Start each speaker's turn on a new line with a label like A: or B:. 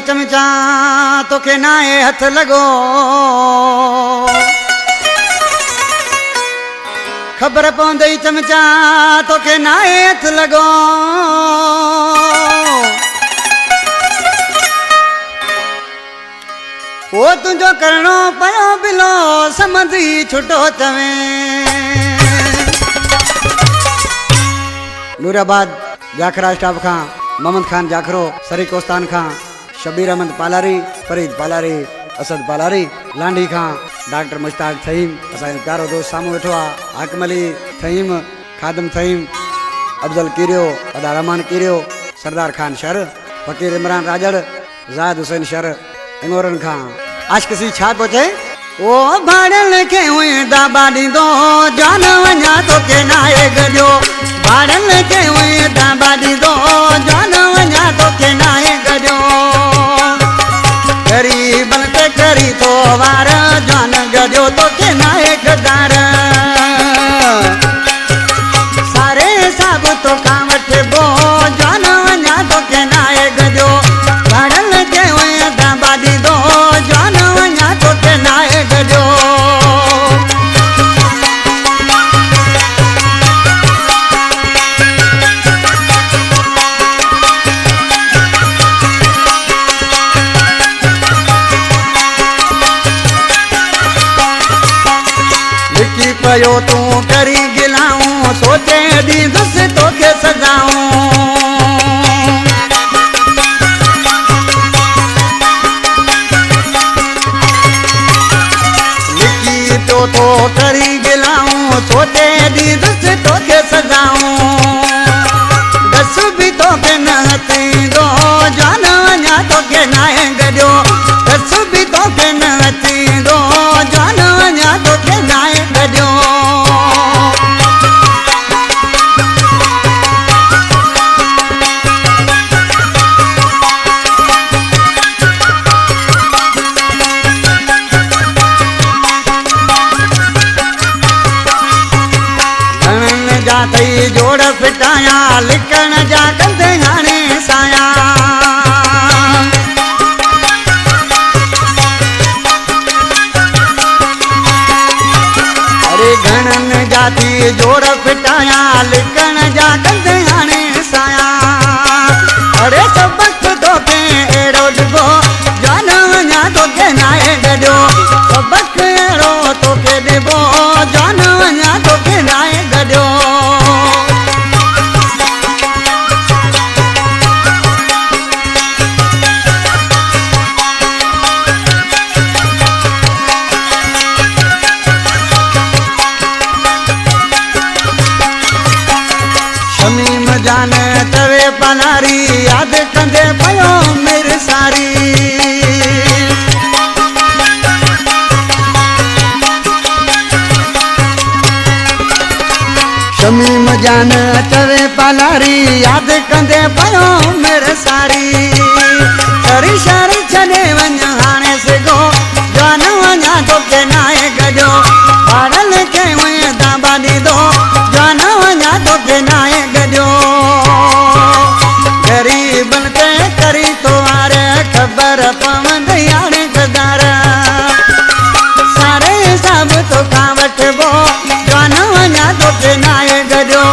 A: चमचा तोखे नाए हथ लगो खबर पवंदई चमचा तोखे नाए हथ लगो वो तुझो करणो पयो बिलो समझी छुटो तवे नूराबाद जाखरा स्टाफ खां मोहम्मद खान जाखरो सरीक ओस्तान खां शबीर अहमद पालारी फरीद पालारी असद पालारी लांडी खां डॉक्टर मुश्ताक थईम असांजो प्यारो दोस्त साम्हूं वेठो आहे हाकिम अली थईम खादम थईम अफजल कीरियो अदा रहमान कीरियो सरदार खान शर फ़कीर इमरान राजड़ ज़ाहिद हुसैन शर इंगोरन खां आशकसी छा थो चए ओ भाड़न खे हुई दाबा ॾींदो जान वञा तोखे नाहे गॾियो भाड़न खे हुई दाबा ॾींदो जान वञा तोखे नाहे गॾियो ग़रीबन ते करी थो वार जान गॾियो तोखे नाहे गदार सारे साब तोखां वठिबो जान वञा तोखे नाहे गॾियो भाड़न खे हुई दाबा ॾींदो जान वञा तोखे नाहे गॾियो पयो तूं करी गिलाऊं सोचे ॾींदुसि तोखे सजाऊं लिखी पियो तो करी गिलाऊं सोचे ॾींदुसि तोखे सजाऊं दस बि तोखे न थींदो जान वञा तोखे नाहे गॾियो दस बि तोखे न थींदो जान वञा तोखे नाहे गॾियो थई जोड़ फिटाया लिखण जा कंदे हाणे साया अरे घणनि जा थी जोड़ फिटाया लिखण जा कंदे हाणे साया अरे सबक तोखे अहिड़ो ॾिबो जान वञा तोखे नाहे गॾियो सबक अहिड़ो तोखे ॾिबो जान वञा तोखे नाहे गॾियो जान तवे पलारी याद कंदे पयो मेरी सारी शमीम जान तवे पलारी याद कंदे पयो मेरे सारी शरी शरी छॾे वञ हाणे सिगो जान वञा तोखे नाहे गॾियो भाड़न खे हुई दाबा ॾींदो जान वञा तोखे नाहे गॾियो ग़रीबन ते करी तो वार ख़बर पवंदई हाणे गदार सारे सब तोखां वठिबो जान वञा तोखे नाहे गॾियो